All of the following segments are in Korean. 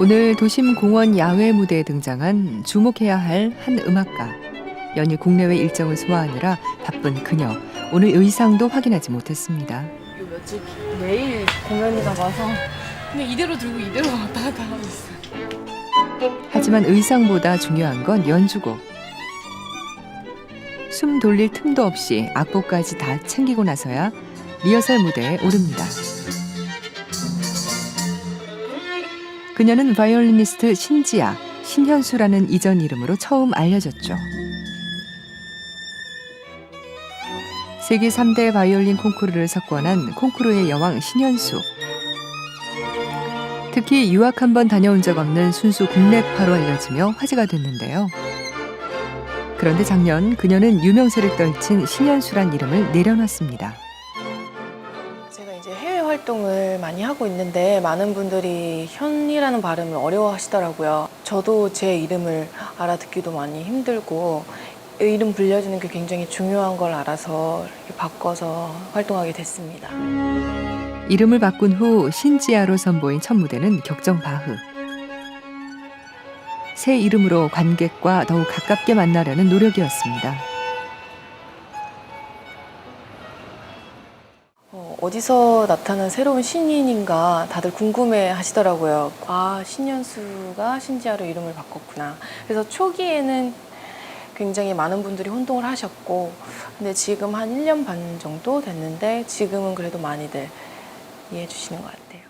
오늘 도심 공원 야외 무대에 등장한 주목해야 할 한 음악가. 연일 국내외 일정을 소화하느라 바쁜 그녀. 오늘 의상도 확인하지 못했습니다. 요 며칠 매일 공연이 나가서 그냥 이대로 들고 이대로 왔다 갔다 하고 있어요. 하지만 의상보다 중요한 건 연주곡. 숨 돌릴 틈도 없이 악보까지 다 챙기고 나서야 리허설 무대에 오릅니다. 그녀는 바이올리니스트 신지아, 신현수라는 이전 이름으로 처음 알려졌죠. 세계 3대 바이올린 콩쿠르를 석권한 콩쿠르의 여왕 신현수. 특히 유학 한번 다녀온 적 없는 순수 국내파로 알려지며 화제가 됐는데요. 그런데 작년 그녀는 유명세를 떨친 신현수란 이름을 내려놨습니다. 제가 이제 해외 활동을 많이 하고 있는데 많은 분들이 현이라는 발음을 어려워하시더라고요. 저도 제 이름을 알아듣기도 많이 힘들고 이름 불려주는 게 굉장히 중요한 걸 알아서 이렇게 바꿔서 활동하게 됐습니다. 이름을 바꾼 후 신지아로 선보인 첫 무대는 격정바흐. 새 이름으로 관객과 더욱 가깝게 만나려는 노력이었습니다. 어디서 나타난 새로운 신인인가 다들 궁금해 하시더라고요. 아, 신현수가 신지아로 이름을 바꿨구나. 그래서 초기에는 굉장히 많은 분들이 혼동을 하셨고, 근데 지금 한 1년 반 정도 됐는데 지금은 그래도 많이들 이해해 주시는 것 같아요.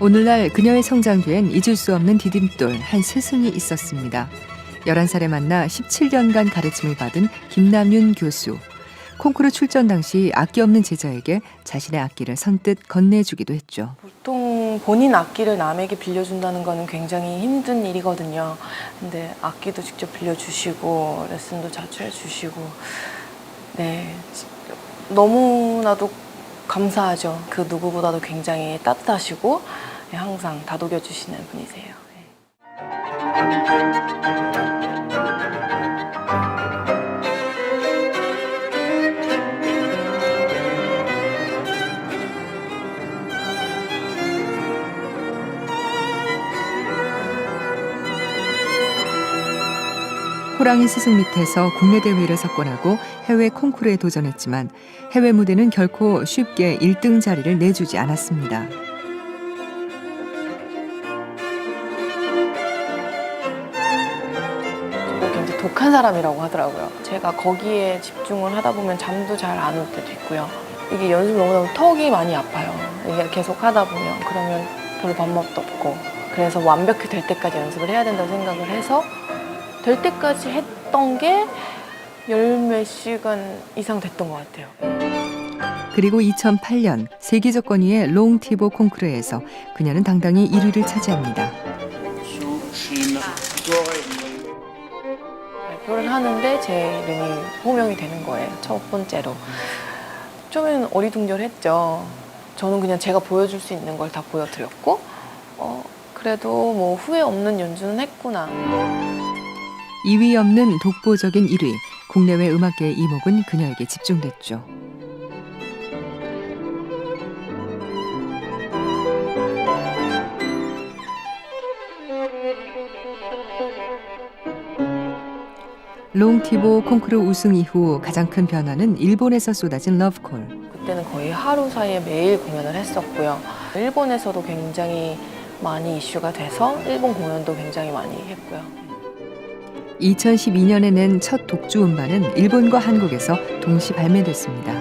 오늘날 그녀의 성장 뒤엔 잊을 수 없는 디딤돌 한 스승이 있었습니다. 11살에 만나 17년간 가르침을 받은 김남윤 교수. 콩쿠르 출전 당시 악기 없는 제자에게 자신의 악기를 선뜻 건네주기도 했죠. 보통 본인 악기를 남에게 빌려준다는 거는 굉장히 힘든 일이거든요. 근데 악기도 직접 빌려주시고 레슨도 자주 해주시고 네, 너무나도 감사하죠. 그 누구보다도 굉장히 따뜻하시고 네, 항상 다독여주시는 분이세요. 호랑이 스승 밑에서 국내 대회를 석권하고 해외 콩쿠르에 도전했지만 해외 무대는 결코 쉽게 1등 자리를 내주지 않았습니다. 굉장히 독한 사람이라고 하더라고요. 제가 거기에 집중을 하다 보면 잠도 잘 안 올 때도 있고요. 이게 연습 너무 턱이 많이 아파요. 이게 계속 하다 보면 그러면 별로 방법도 없고 그래서 완벽히 될 때까지 연습을 해야 된다고 생각을 해서 될 때까지 했던 게 열 몇 시간 이상 됐던 것 같아요. 그리고 2008년 세계적 권위의 롱티보 콩쿠르에서 그녀는 당당히 1위를 차지합니다. 발표를 하는데 제 이름이 호명이 되는 거예요. 첫 번째로. 좀 어리둥절했죠. 저는 그냥 제가 보여줄 수 있는 걸 다 보여드렸고 그래도 뭐 후회 없는 연주는 했구나. 2위 없는 독보적인 1위. 국내외 음악계의 이목은 그녀에게 집중됐죠. 롱티보 콩쿠르 우승 이후 가장 큰 변화는 일본에서 쏟아진 러브콜. 그때는 거의 하루 사이에 매일 공연을 했었고요. 일본에서도 굉장히 많이 이슈가 돼서 일본 공연도 굉장히 많이 했고요. 2012년에 낸 첫 독주 음반은 일본과 한국에서 동시 발매됐습니다.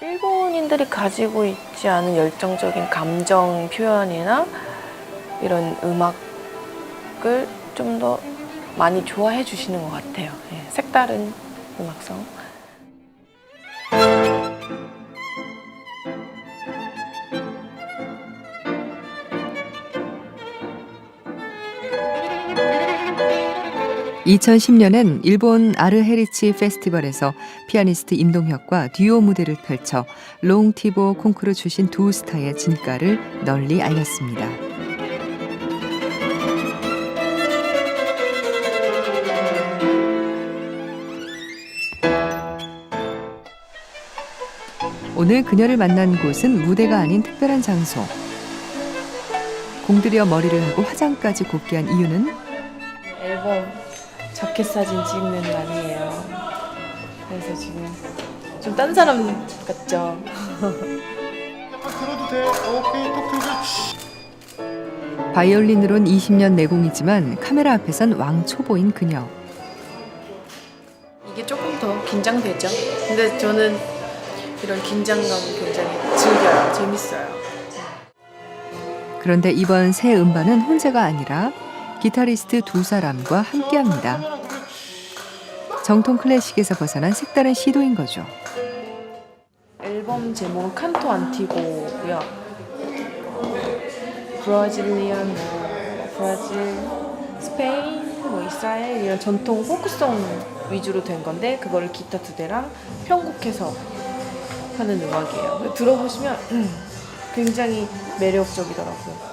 일본인들이 가지고 있지 않은 열정적인 감정 표현이나 이런 음악 음악을 좀 더 많이 좋아해 주시는 것 같아요. 예, 색다른 음악성. (2010년엔) 일본 아르헤리치 페스티벌에서 피아니스트 임동혁과 듀오 무대를 펼쳐 롱티보 콩쿠르 출신 두 스타의 진가를 널리 알렸습니다. 오늘 그녀를 만난 곳은 무대가 아닌 특별한 장소. 공들여 머리를 하고 화장까지 곱게 한 이유는 앨범 자켓 사진 찍는 날이에요. 그래서 지금 좀 딴 사람 같죠? 들어도 돼. 오케이, 톡 들고. 바이올린으론 20년 내공이지만 카메라 앞에선 왕초보인 그녀. 이게 조금 더 긴장되죠? 근데 저는 이런 긴장감을 굉장히 즐겨요. 재밌어요. 그런데 이번 새 음반은 혼자가 아니라 기타리스트 두 사람과 함께합니다. 정통 클래식에서 벗어난 색다른 시도인 거죠. 앨범 제목은 칸토 안티고고요. 브라질리안, 브라질, 스페인, 이스라엘 이런 전통 포크송 위주로 된 건데 그거를 기타 두 대랑 편곡해서 하는 음악이에요. 들어보시면 굉장히 매력적이더라고요.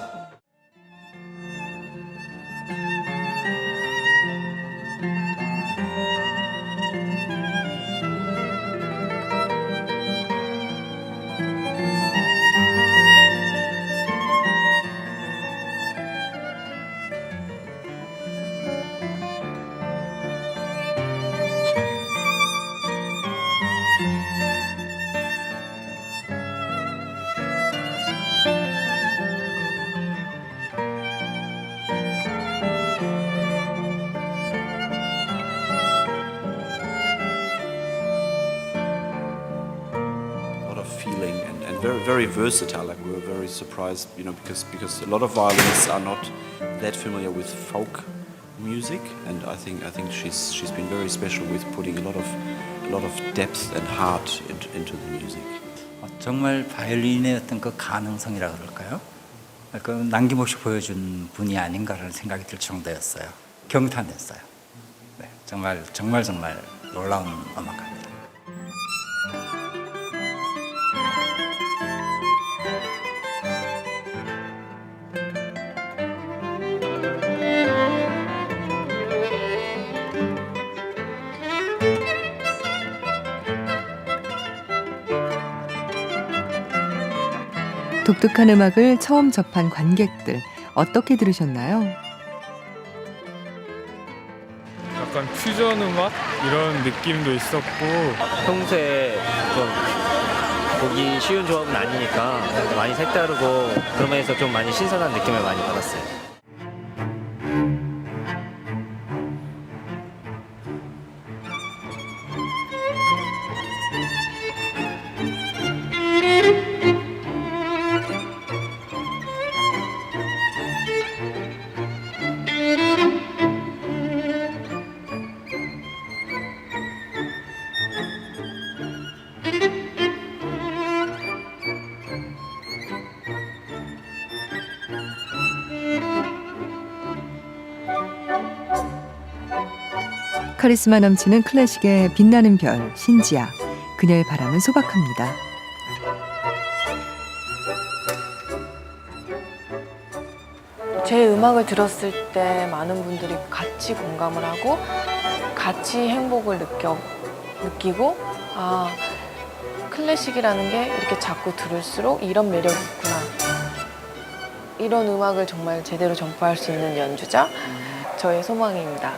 Feeling and very versatile. Like we were very surprised, because a lot of violinists are not that familiar with folk music, and I think she's been very special with putting a lot of depth and heart into the music. 정말 바이올린의 어떤 그 가능성이라 그럴까요? 그 남김없이 보여준 분이 아닌가라는 생각이 들 정도였어요. 경탄했어요. 네, 정말 놀라운 음악가입니다. 독특한 음악을 처음 접한 관객들 어떻게 들으셨나요? 약간 퓨전 음악 이런 느낌도 있었고 평소에 좀 보기 쉬운 조합은 아니니까 많이 색다르고 그런 면에서 좀 많이 신선한 느낌을 많이 받았어요. 카리스마 넘치는 클래식의 빛나는 별 신지아. 그녀의 바람은 소박합니다. 제 음악을 들었을 때 많은 분들이 같이 공감을 하고 같이 행복을 느끼고 아, 클래식이라는 게 이렇게 자꾸 들을수록 이런 매력이 있구나. 이런 음악을 정말 제대로 전파할 수 있는 연주자, 저의 소망입니다.